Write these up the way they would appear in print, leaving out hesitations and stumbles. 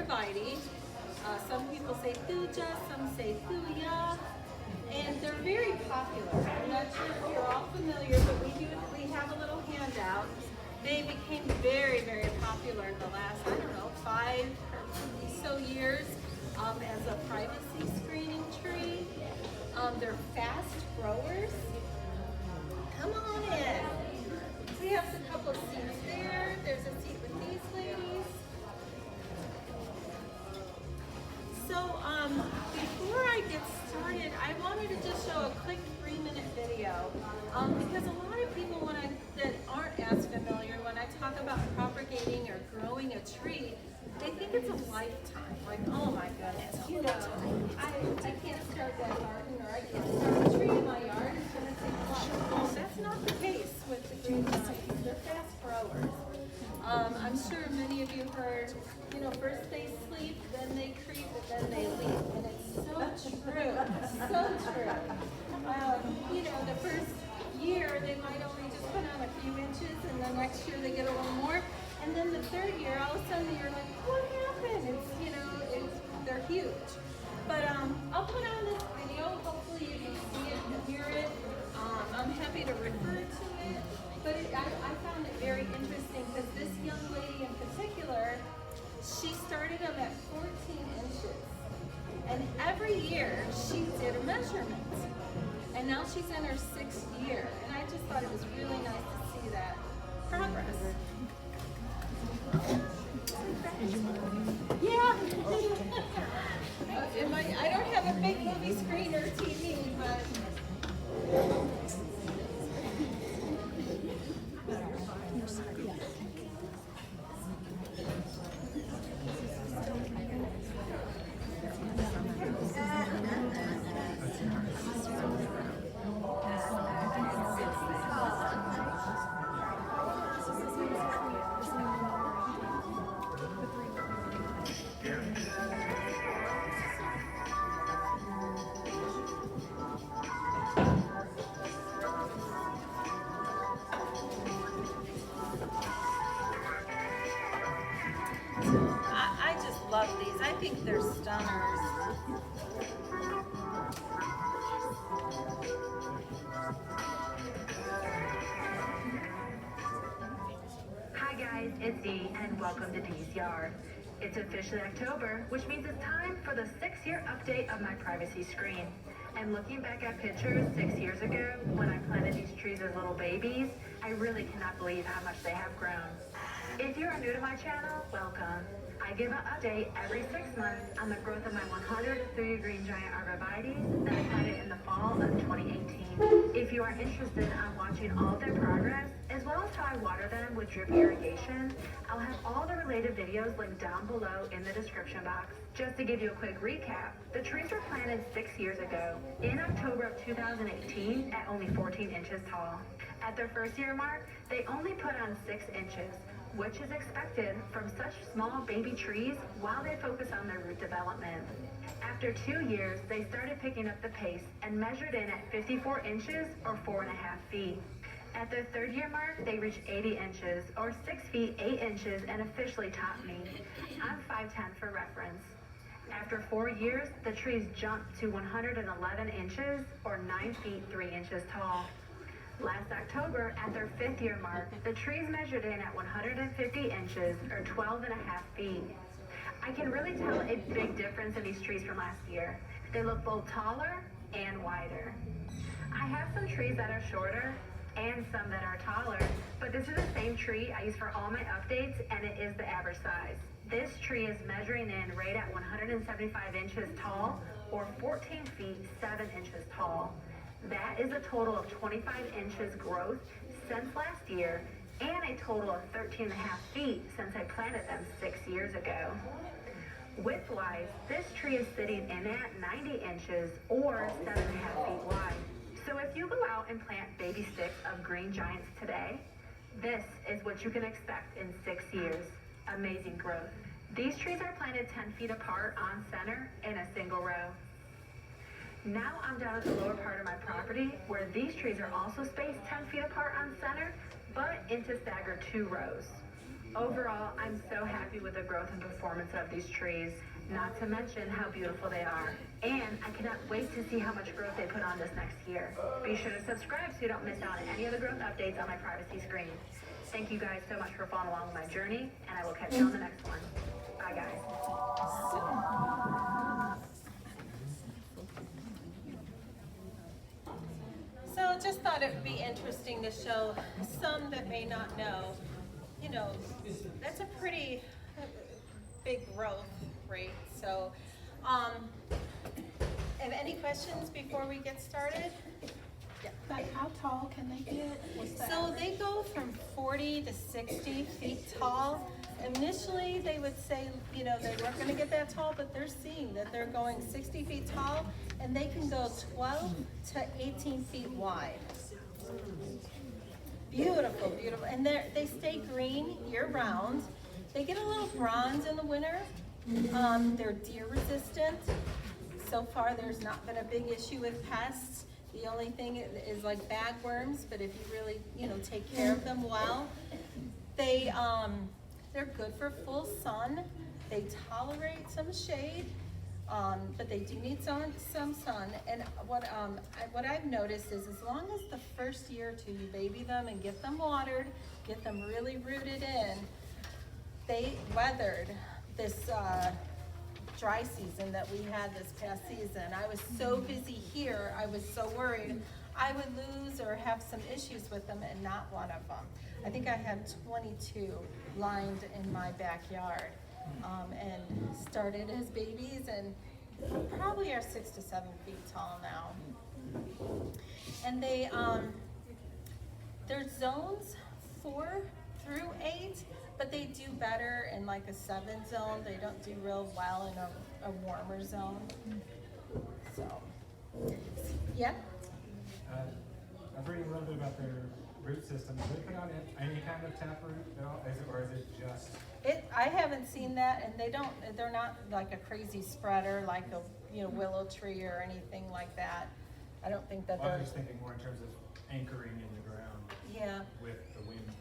arborvitae. Some people say Thuja, some say Thuja, and they're very popular. I'm not sure if you're all familiar, but we have a little handout. They became very, very popular in the last, I don't know, 5 or so years as a privacy screening tree. They're fast growers. Come on in. We have a couple of seats there. There's a seat with these ladies. So before I get started, I wanted to just show a quick 3-minute video because a lot of people that aren't as familiar, when I talk about propagating or growing a tree, they think it's a lifetime. Like, oh my goodness, you know, I can't start that garden or I can't start a tree in my yard. It's going to take a while. That's not the case with the green giants. They're fast growers. I'm sure many of you heard, you know, first they sleep, then they creep, and then they leap. And it's so true, so true. You know, the first year they might only just put on a few inches, and the next year they get a little more. And then the third year, all of a sudden you're like, what happened? It's, you know, they're huge. But I'll put on this video. Hopefully you can see it and hear it. I'm happy to refer to it. But I found it very interesting because this young lady in particular, she started them at 14 inches. And every year she did a measurement. And now she's in her 6th year. And I just thought it was really nice to see that progress. Yeah. I don't have a big movie screen or TV, but I just love these. I think they're stunners. Hi guys, it's Dee and welcome to Dee's Yard. It's officially October, which means it's time for the 6-year update of my privacy screen. And looking back at pictures 6 years ago when I planted these trees as little babies, I really cannot believe how much they have grown. If you are new to my channel, welcome. I give an update every 6 months on the growth of my 100 Thuja Green Giant arborvitaes that I planted in the fall of 2018. If you are interested in watching all of their progress, as well as how I water them with drip irrigation, I'll have all the related videos linked down below in the description box. Just to give you a quick recap, the trees were planted 6 years ago, in October of 2018, at only 14 inches tall. At their first year mark, they only put on 6 inches, which is expected from such small baby trees while they focus on their root development. After 2 years, they started picking up the pace and measured in at 54 inches or 4.5 feet. At their 3rd year mark, they reached 80 inches or 6 feet 8 inches and officially topped me. I'm 5'10" for reference. After 4 years, the trees jumped to 111 inches or 9 feet 3 inches tall. Last October, at their 5th year mark, the trees measured in at 150 inches or 12.5 feet. I can really tell a big difference in these trees from last year. They look both taller and wider. I have some trees that are shorter and some that are taller, but this is the same tree I use for all my updates, and it is the average size. This tree is measuring in right at 175 inches tall or 14 feet 7 inches tall. That is a total of 25 inches growth since last year and a total of 13.5 feet since I planted them 6 years ago. Width-wise, this tree is sitting in at 90 inches or 7.5 feet wide. So if you go out and plant baby sticks of green giants today, this is what you can expect in 6 years. Amazing growth. These trees are planted 10 feet apart on center in a single row. Now I'm down at the lower part of my property where these trees are also spaced 10 feet apart on center, but into staggered 2 rows. Overall, I'm so happy with the growth and performance of these trees, not to mention how beautiful they are. And I cannot wait to see how much growth they put on this next year. Be sure to subscribe so you don't miss out on any of the growth updates on my privacy screen. Thank you guys so much for following along with my journey, and I will catch you on the next one. Bye, guys. So just thought it would be interesting to show some that may not know, you know, that's a pretty big growth rate. So, have any questions before we get started? Yeah. Like how tall can they get? What's the So average? they go from 40 to 60 feet tall. Initially, they would say, you know, they weren't going to get that tall, but they're seeing that they're going 60 feet tall, and they can go 12 to 18 feet wide. Beautiful, beautiful. And they stay green year round. They get a little bronze in the winter. They're deer resistant. So far, there's not been a big issue with pests. The only thing is like bagworms, but if you really, you know, take care of them well, they're good for full sun. They tolerate some shade, but they do need some sun. And what I've noticed is as long as the first year or two you baby them and get them watered, get them really rooted in, they weathered this dry season that we had this past season. I was so busy here, I was so worried I would lose or have some issues with them, and not one of them. I think I have 22 lined in my backyard, and started as babies, and probably are 6 to 7 feet tall now. And there's zones 4 through 8, but they do better in like a 7 zone. They don't do real well in a warmer zone. So, yeah. I was reading a little bit about their root system. Do they put out any kind of taproot at all, or is it just? I haven't seen that, and they're not like a crazy spreader like a willow tree or anything like that. I don't think that Well, they're. I'm just thinking more in terms of anchoring in the ground. Yeah. With the wind.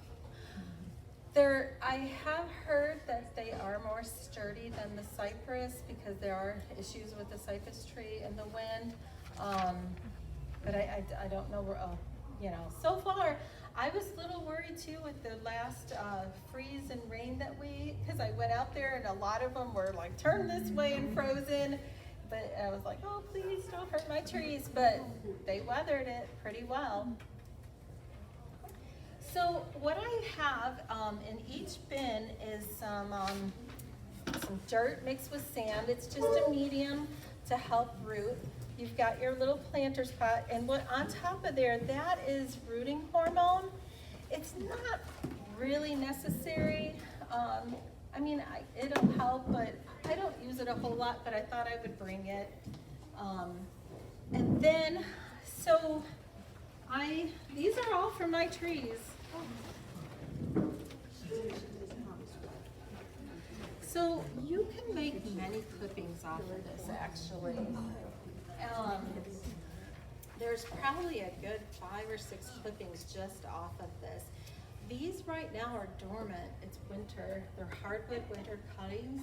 I have heard that they are more sturdy than the cypress because there are issues with the cypress tree and the wind. But I don't know where, so far, I was a little worried too with the last freeze and rain that because I went out there and a lot of them were like turned this way and frozen. But I was like, oh, please don't hurt my trees. But they weathered it pretty well. So what I have in each bin is some dirt mixed with sand. It's just a medium to help root. You've got your little planter spot, and what on top of there, that is rooting hormone. It's not really necessary. It'll help, but I don't use it a whole lot, but I thought I would bring it. And then, these are all from my trees. So you can make many clippings off of this actually. There's probably a good 5 or 6 clippings just off of this. These right now are dormant. It's winter. They're hardwood winter cuttings.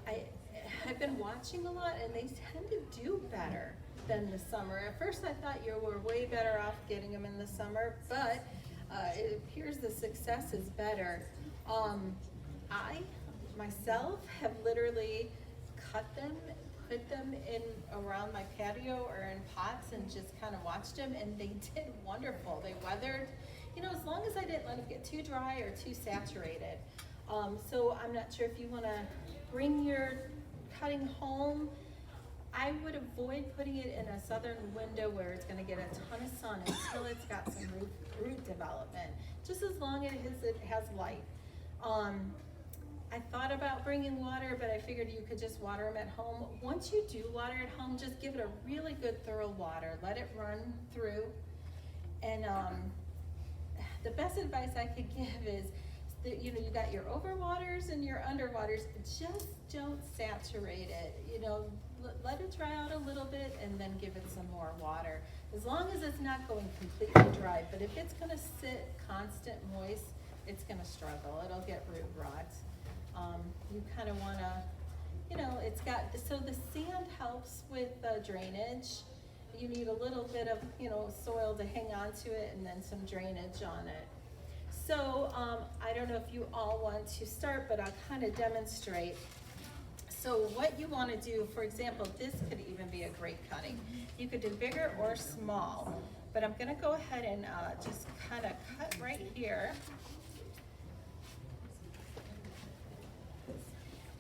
I've been watching a lot, and they tend to do better than the summer. At first I thought you were way better off getting them in the summer, but it appears the success is better. I myself have literally cut them, put them in around my patio or in pots and just kind of watched them, and they did wonderful. They weathered, as long as I didn't let them get too dry or too saturated. So I'm not sure if you want to bring your cutting home. I would avoid putting it in a southern window where it's going to get a ton of sun until it's got some root development, just as long as it has light. I thought about bringing water, but I figured you could just water them at home. Once you do water at home, just give it a really good thorough water. Let it run through. And the best advice I could give is that, you got your overwaters and your underwaters. Just don't saturate it. Let it dry out a little bit and then give it some more water. As long as it's not going completely dry. But if it's going to sit constant moist it's gonna struggle, it'll get root rot. You kind of wanna, you know, it's got, so the sand helps with drainage. You need a little bit of, you know, soil to hang on to it and then some drainage on it. So I don't know if you all want to start, but I'll kind of demonstrate. So what you want to do, for example, this could even be a great cutting. You could do bigger or small, but I'm going to go ahead and just kind of cut right here.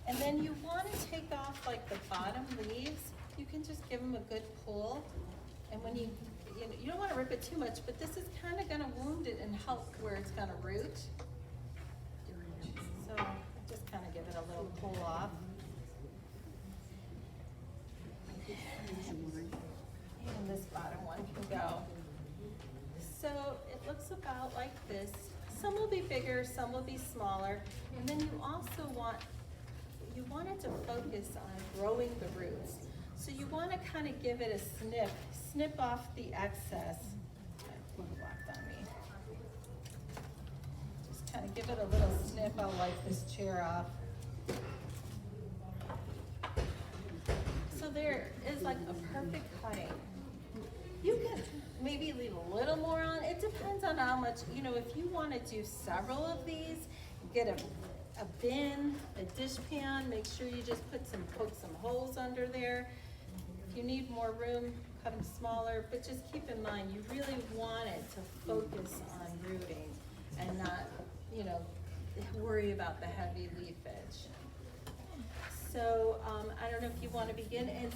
And then you want to take off like the bottom leaves. You can just give them a good pull. And when you don't want to rip it too much, but this is kind of going to wound it and help where it's going to root. So just kind of give it a little pull off. And this bottom one can go. So it looks about like this. Some will be bigger, some will be smaller. And then you also want it to focus on growing the roots. So you want to kind of give it a snip off the excess. Blocked on me. Just kind of give it a little snip. I'll wipe this chair off. So there is like a perfect cutting. You can maybe leave a little more on. It depends on how much, you know, if you want to do several of these, get a bin, a dish pan, make sure you just poke some holes under there. If you need more room, cut them smaller, but just keep in mind, you really want it to focus on rooting and not, you know, worry about the heavy leafage. So I don't know if you want to begin, and